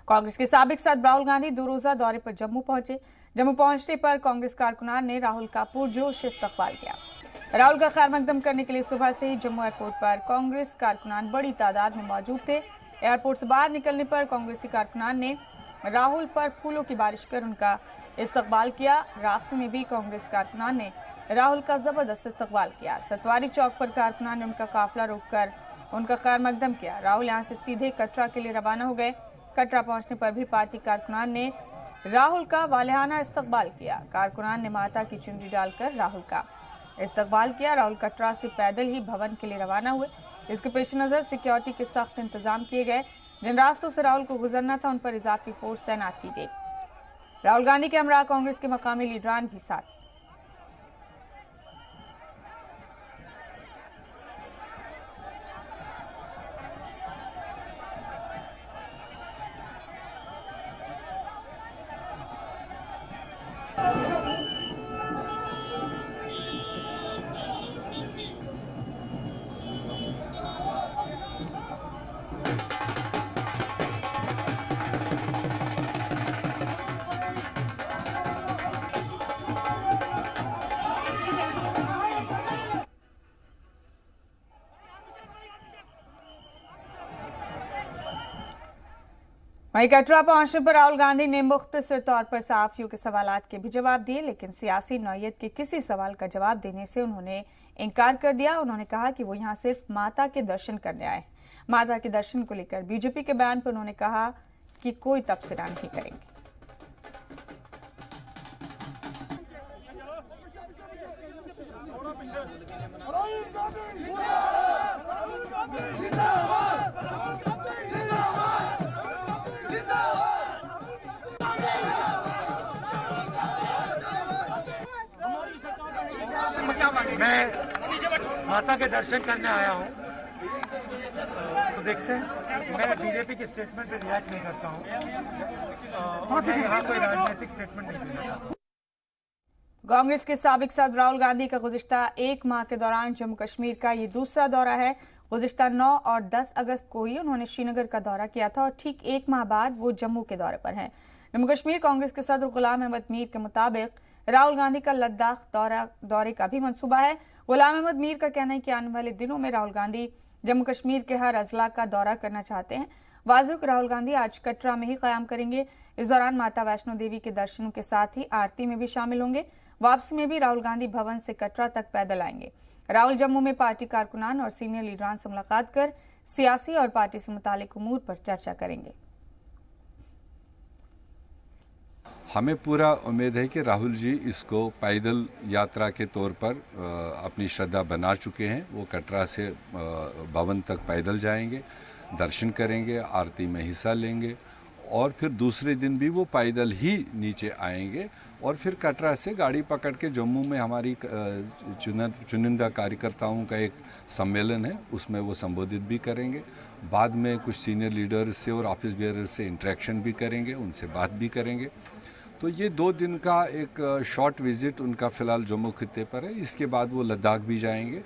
कांग्रेस के साबिक सदर राहुल गांधी 2 रोजा दौरे पर जम्मू पहुंचे। जम्मू पहुंचने पर कांग्रेस कारकुनान ने राहुल का पुरजोश इस्तकबाल किया। राहुल का खैर मकदम करने के लिए सुबह से ही जम्मू एयरपोर्ट पर कांग्रेस कारकुनान बड़ी तादाद में मौजूद थे। एयरपोर्ट से बाहर निकलने पर कांग्रेसी कारकुनान ने राहुल पर फूलों की बारिश कर उनका इस्तकबाल किया। रास्ते में भी कांग्रेस कारकुनान ने राहुल का जबरदस्त इस्तकबाल किया। सतवारी चौक पर कारकुनान ने उनका काफिला रोककर उनका खैर मकदम किया। राहुल यहां से सीधे कटरा के लिए रवाना हो गए। कटरा पहुंचने पर भी पार्टी कारकुनान ने राहुल का वालिहाना इस्तकबाल किया। कारकुनान ने माता की चुनरी डालकर राहुल का इस्तकबाल किया। राहुल कटरा से पैदल ही भवन के लिए रवाना हुए। इसके पेश नजर सिक्योरिटी के सख्त इंतजाम किए गए। जिन रास्तों से राहुल को गुजरना था उन पर इजाफी फोर्स तैनात की गई। राहुल गांधी के हमरा कांग्रेस के मकामी लीडरान भी साथ। वहीं कटरा पहुंचने पर राहुल गांधी ने मुख्तसर तौर पर सहाफियों के सवालात के भी जवाब दिए, लेकिन सियासी नौयत के किसी सवाल का जवाब देने से उन्होंने इनकार कर दिया। उन्होंने कहा कि वो यहां सिर्फ माता के दर्शन करने आए। माता के दर्शन को लेकर बीजेपी के बयान पर उन्होंने कहा कि कोई तबसरा नहीं करेंगे। मैं माता के दर्शन करने आया हूँ, तो देखते हैं। मैं बीजेपी के स्टेटमेंट पे रिएक्ट नहीं करता हूँ और मैं यहाँ कोई राजनीतिक स्टेटमेंट नहीं देना चाहता। कांग्रेस के साबिक सदर राहुल गांधी का गुज़िश्ता 1 माह के दौरान जम्मू कश्मीर का ये दूसरा दौरा है। गुज़िश्ता 9 और 10 अगस्त को ही उन्होंने श्रीनगर का दौरा किया था और ठीक 1 माह बाद वो जम्मू के दौरे पर हैं। जम्मू कश्मीर कांग्रेस के सदर गुलाम अहमद मीर के मुताबिक राहुल गांधी का लद्दाख दौरे का भी मंसूबा है। गुलाम अहमद मीर का कहना है कि आने वाले दिनों में राहुल गांधी जम्मू कश्मीर के हर अजला का दौरा करना चाहते हैं। वाज़ेह राहुल गांधी आज कटरा में ही क़याम करेंगे। इस दौरान माता वैष्णो देवी के दर्शनों के साथ ही आरती में भी शामिल होंगे। वापसी में भी राहुल गांधी भवन से कटरा तक पैदल आएंगे। राहुल जम्मू में पार्टी कारकुनान और सीनियर लीडरान से मुलाकात कर सियासी और पार्टी से मुतालिक उमूर पर चर्चा करेंगे। हमें पूरा उम्मीद है कि राहुल जी इसको पैदल यात्रा के तौर पर अपनी श्रद्धा बना चुके हैं। वो कटरा से भवन तक पैदल जाएंगे, दर्शन करेंगे, आरती में हिस्सा लेंगे और फिर दूसरे दिन भी वो पैदल ही नीचे आएंगे और फिर कटरा से गाड़ी पकड़ के जम्मू में हमारी चुनिंदा कार्यकर्ताओं का एक सम्मेलन है, उसमें वो संबोधित भी करेंगे। बाद में कुछ सीनियर लीडर्स से और ऑफिस बेयरर्स से इंटरेक्शन भी करेंगे, उनसे बात भी करेंगे। तो ये 2 दिन का एक शॉर्ट विज़िट उनका फ़िलहाल जम्मू खित्ते पर है। इसके बाद वो लद्दाख भी जाएंगे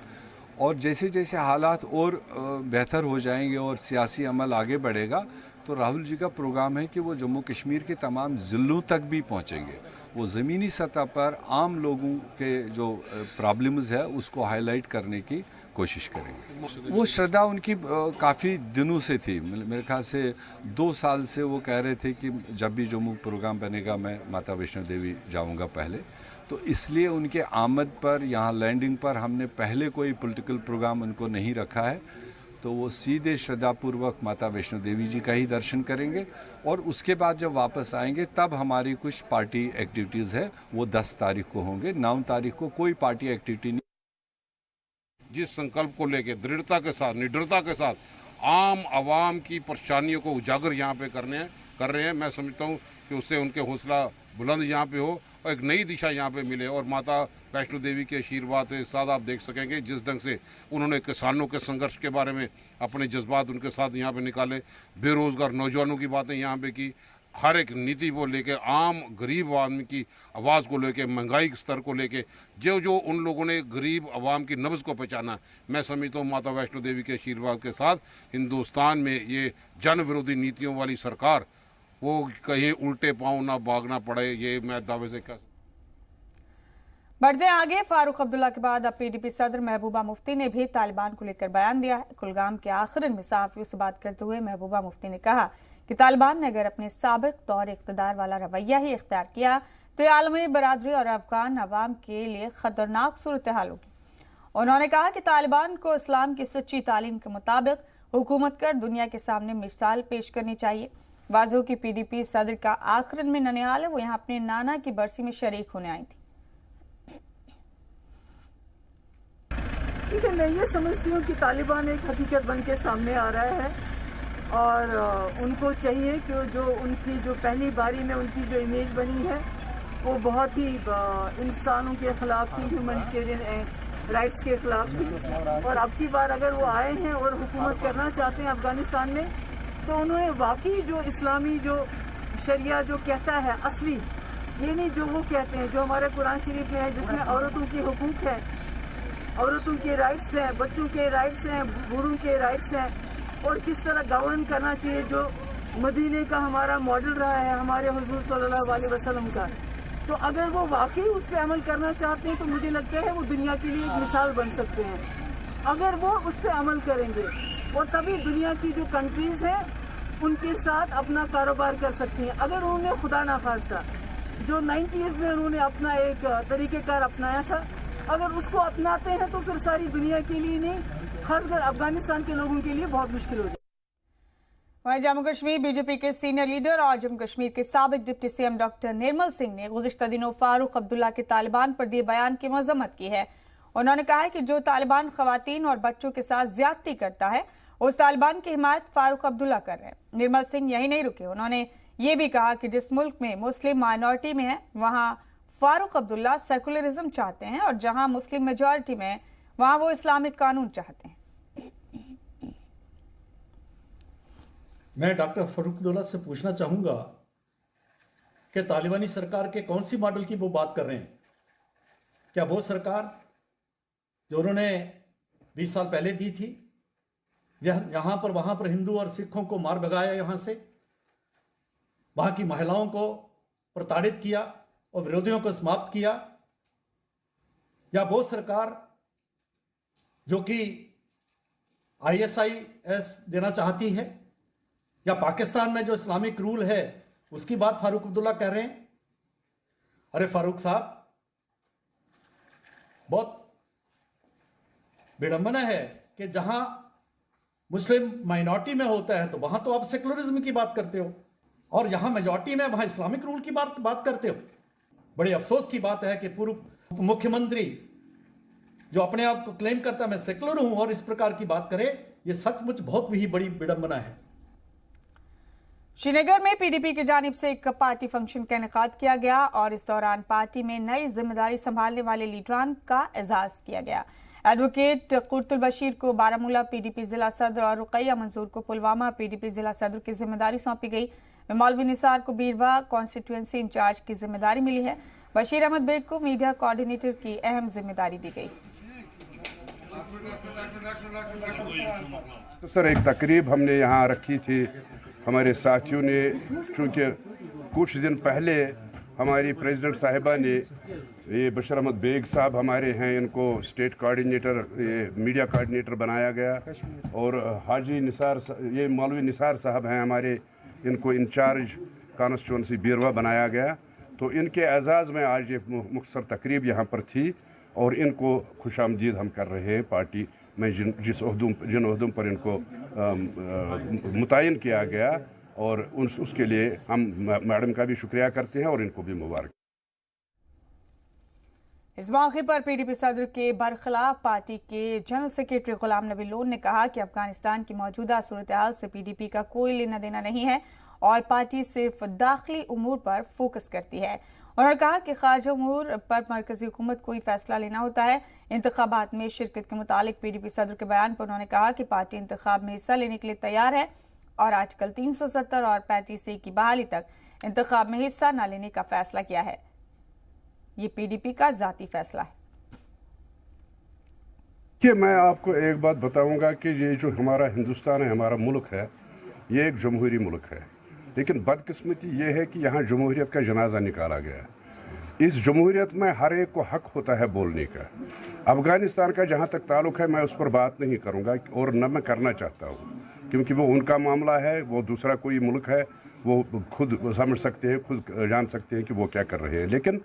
और जैसे जैसे हालात और बेहतर हो जाएंगे और सियासी अमल आगे बढ़ेगा तो राहुल जी का प्रोग्राम है कि वो जम्मू कश्मीर के तमाम ज़िलों तक भी पहुंचेंगे। वो ज़मीनी सतह पर आम लोगों के जो प्रॉब्लम्स है उसको हाईलाइट करने की कोशिश करेंगे। वो श्रद्धा उनकी काफ़ी दिनों से थी। मेरे ख्याल से 2 साल से वो कह रहे थे कि जब भी जम्मू प्रोग्राम बनेगा मैं माता वैष्णो देवी जाऊंगा पहले। तो इसलिए उनके आमद पर यहाँ लैंडिंग पर हमने पहले कोई पॉलिटिकल प्रोग्राम उनको नहीं रखा है। तो वो सीधे श्रद्धापूर्वक माता वैष्णो देवी जी का ही दर्शन करेंगे और उसके बाद जब वापस आएंगे तब हमारी कुछ पार्टी एक्टिविटीज़ है वो 10 तारीख को होंगे। 9 तारीख को कोई पार्टी एक्टिविटी नहीं। जिस संकल्प को लेकर दृढ़ता के साथ, निडरता के साथ आम आवाम की परेशानियों को उजागर यहाँ पे कर रहे हैं, मैं समझता हूँ कि उससे उनके हौसला बुलंद यहाँ पे हो और एक नई दिशा यहाँ पे मिले और माता वैष्णो देवी के आशीर्वाद के साथ आप देख सकेंगे जिस ढंग से उन्होंने किसानों के संघर्ष के बारे में अपने जज्बात उनके साथ यहाँ पे निकाले, बेरोजगार नौजवानों की बातें यहाँ पे की, हर एक नीति को लेके, आम गरीब आदमी की आवाज़ को लेके, महंगाई के स्तर को लेके जो जो उन लोगों ने गरीब आवाम की नब्ज़ को पहचाना, मैं समझता हूँ माता वैष्णो देवी के आशीर्वाद के साथ हिंदुस्तान में ये जन विरोधी नीतियों वाली सरकार वो कहीं उल्टे पाँव ना भागना पड़े, ये मैं दावे से कह। बढ़ते आगे, फारूक अब्दुल्ला के बाद अब पीडीपी सदर महबूबा मुफ्ती ने भी तालिबान को लेकर बयान दिया है। कुलगाम के आखिर में सहाफियों से बात करते हुए महबूबा मुफ्ती ने कहा कि तालिबान ने अगर अपने साबिक तौर इख्तिदार वाला रवैया ही इख्तियार किया तो ये आलमी बरादरी और अफगान अवाम के लिए खतरनाक सूरत हाल होगी। उन्होंने कहा कि तालिबान को इस्लाम की सच्ची तालीम के मुताबिक हुकूमत कर दुनिया के सामने मिसाल पेश करनी चाहिए। वाजो की पीडीपी सदर का आखिर में ननिहाल है, वो यहाँ अपने नाना की बरसी में शरीक होने आई थी। ठीक है, मैं ये समझती हूँ कि तालिबान एक हकीकत बन के सामने आ रहा है और उनको चाहिए कि जो उनकी जो पहली बारी में उनकी जो इमेज बनी है वो बहुत ही इंसानों के खिलाफ थी, ह्यूमैनिटेरियन राइट्स के खिलाफ थी। और अब की बार अगर वो आए हैं और हुकूमत करना चाहते हैं अफगानिस्तान में, तो उन्होंने वाकई जो इस्लामी जो शरिया जो कहता है असली, ये नहीं जो वो कहते हैं, जो हमारे कुरान शरीफ में है जिसमें औरतों के हुकूक है, औरतों के राइट्स हैं, बच्चों के राइट्स हैं, बूढ़ों के राइट्स हैं, और किस तरह गवर्न करना चाहिए, जो मदीने का हमारा मॉडल रहा है हमारे हुजूर सल्लल्लाहु अलैहि वसल्लम का। तो अगर वो वाकई उस पर अमल करना चाहते हैं तो मुझे लगता है वो दुनिया के लिए एक मिसाल बन सकते हैं अगर वो उस पर अमल करेंगे, और तभी दुनिया की जो कंट्रीज हैं उनके साथ अपना कारोबार कर सकती हैं। अगर उन्होंने खुदा ना खास्ता जो 90s में उन्होंने अपना एक तरीक़ेकार अपनाया था, अगर उसको अपनाते हैं तो फिर सारी दुनिया के लिए नहीं, खासकर अफगानिस्तान के लोगों के लिए बहुत मुश्किल हो जाए। वहीं जम्मू कश्मीर बीजेपी के सीनियर लीडर और जम्मू कश्मीर के साबिक deputy CM doctor Nirmal Singh ने गुज़िश्ता दिनों फारूक अब्दुल्ला के तालिबान पर दिए बयान की मजम्मत की है। उन्होंने कहा है कि जो तालिबान खवातीन और बच्चों के साथ ज्यादती करता है उस तालिबान की हिमायत फारूक अब्दुल्ला कर रहे हैं। निर्मल सिंह यही नहीं रुके, उन्होंने ये भी कहा कि जिस मुल्क में मुस्लिम माइनॉरिटी में है वहां फारूक अब्दुल्ला सेकुलरिज्म चाहते हैं और जहां मुस्लिम मेजॉरिटी में है वहां वो इस्लामिक कानून चाहते हैं। मैं डॉक्टर फारूक अब्दुल्ला से पूछना चाहूँगा कि तालिबानी सरकार के कौन सी मॉडल की वो बात कर रहे हैं? क्या वो सरकार जो उन्होंने 20 साल पहले दी थी, यहाँ पर वहाँ पर हिंदू और सिखों को मार भगाया, यहाँ से वहाँ की महिलाओं को प्रताड़ित किया और विरोधियों को समाप्त किया? या वो सरकार जो कि ISIS देना चाहती है, या पाकिस्तान में जो इस्लामिक रूल है उसकी बात फारूक अब्दुल्ला कह रहे हैं? अरे फारूक साहब, बहुत विडंबना है कि जहां मुस्लिम माइनॉरिटी में होता है तो वहां तो आप सेकुलरिज्म की बात करते हो, और यहां मेजॉरिटी में वहां इस्लामिक रूल की बात करते हो। बड़े अफसोस की बात है कि पूर्व मुख्यमंत्री जो अपने आप को क्लेम करता है मैं सेकुलर हूं और इस प्रकार की बात करे, ये सचमुच बहुत ही बड़ी विडंबना है। श्रीनगर में पीडीपी की जानिब से एक पार्टी फंक्शन का इनेकाद किया गया और इस दौरान पार्टी में नई जिम्मेदारी संभालने वाले लीडरान का एजाज किया गया। एडवोकेट कुर्तुल बशीर को बारामूला पीडीपी जिला सदर और रुकैया मंजूर को पुलवामा पीडीपी जिला सदर की जिम्मेदारी सौंपी गई। मौलवी निसार को बीरवा कॉन्स्टिट्यूएंसी इंचार्ज की जिम्मेदारी मिली है। बशीर अहमद बेग को मीडिया कोऑर्डिनेटर की अहम जिम्मेदारी दी गई। तो सर, एक तकरीब हमने यहाँ रखी थी, हमारे साथियों ने, चूँकि कुछ दिन पहले हमारी प्रेसिडेंट साहिबा ने, ये बशीर अहमद बेग साहब हमारे हैं, इनको स्टेट कोऑर्डिनेटर, ये मीडिया कोऑर्डिनेटर बनाया गया, और हाजी निसार, ये मौलवी निसार साहब हैं हमारे, इनको इंचार्ज कॉन्स्टिट्यूएंसी बीरवा बनाया गया। तो इनके एजाज़ में आज ये मुख्तसर तकरीब यहाँ पर थी और इनको खुशामदीद हम कर रहे हैं पार्टी में जिन ओहदों पर इनको मुतय्यन किया गया, और उसके लिए हम मैडम का भी शुक्रिया करते हैं और इनको भी मुबारक। इस मौके पर पीडीपी सदर के बरखिलाफ पार्टी के general secretary Ghulam Nabi loan ने कहा कि अफगानिस्तान की मौजूदा सूरत हाल से पीडीपी का कोई लेना देना नहीं है और पार्टी सिर्फ दाखिली उमूर पर फोकस करती है। उन्होंने कहा कि खारजी उमूर पर मरकजी हुकूमत कोई फैसला लेना होता है। इंतखाबात में शिरकत के मुतालिक पीडीपी सदर के बयान पर उन्होंने कहा कि पार्टी इंतखाब में हिस्सा लेने के लिए तैयार है और आजकल 370 और 35A की बहाली तक इंतखाब में हिस्सा न लेने का फैसला किया है। ये पीडीपी का जाती फैसला है। कि मैं आपको एक बात बताऊंगा कि ये जो हमारा हिंदुस्तान है, हमारा मुल्क है, ये एक जमहूरी मुल्क है लेकिन बदकिस्मती ये है कि यहाँ जमहूरियत का जनाजा निकाला गया। इस जमहूरियत में हर एक को हक होता है बोलने का। अफ़गानिस्तान का जहाँ तक ताल्लुक़ है मैं उस पर बात नहीं करूँगा और न मैं करना चाहता हूँ, क्योंकि वो उनका मामला है, वो दूसरा कोई मुल्क है, वो खुद समझ सकते हैं, खुद जान सकते हैं कि वो क्या कर रहे हैं। लेकिन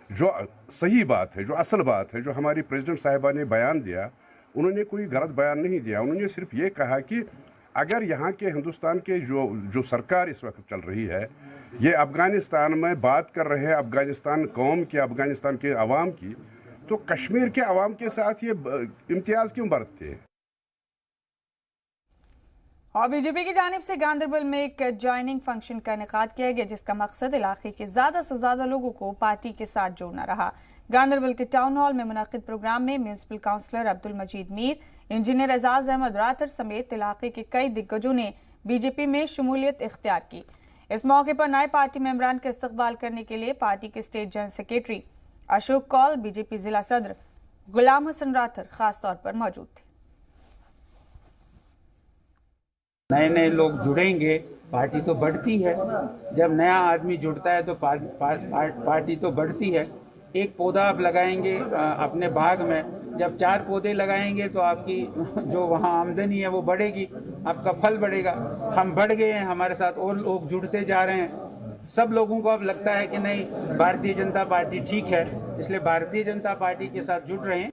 जो सही बात है, जो असल बात है, जो हमारी प्रेसिडेंट साहिबा ने बयान दिया, उन्होंने कोई गलत बयान नहीं दिया। उन्होंने सिर्फ ये कहा कि अगर यहाँ के हिंदुस्तान के जो सरकार इस वक्त चल रही है, ये अफ़गानिस्तान में बात कर रहे हैं अफ़गानिस्तान कौम की, अफ़गानिस्तान के अवाम की, तो कश्मीर के अवाम के साथ ये इम्तियाज़ क्यों बरतते हैं। और बीजेपी की जानिब से गांदरबल में एक ज्वाइनिंग फंक्शन का इनेकाद किया गया, जिसका मकसद इलाके के ज़्यादा से ज़्यादा लोगों को पार्टी के साथ जोड़ना रहा। गांदरबल के टाउन हॉल में मुनक़िद प्रोग्राम में म्यूनसिपल काउंसलर अब्दुल मजीद मीर, इंजीनियर एजाज अहमद रातर समेत इलाके के कई दिग्गजों ने बीजेपी में शमूलियत इख्तियार की। इस मौके पर नए पार्टी मेंबरान का इस्तकबाल करने के लिए पार्टी के state general secretary Ashok Kaul, BJP जिला सदर गुलाम हसन रातर खास तौर पर मौजूद थे। नए नए लोग जुड़ेंगे, पार्टी तो बढ़ती है। जब नया आदमी जुड़ता है तो पार्टी तो बढ़ती है। एक पौधा आप लगाएंगे अपने बाग में, जब 4 पौधे लगाएंगे तो आपकी जो वहाँ आमदनी है वो बढ़ेगी, आपका फल बढ़ेगा। हम बढ़ गए हैं, हमारे साथ और लोग जुड़ते जा रहे हैं। सब लोगों को अब लगता है कि नहीं, भारतीय जनता पार्टी ठीक है, इसलिए भारतीय जनता पार्टी के साथ जुड़ रहे हैं।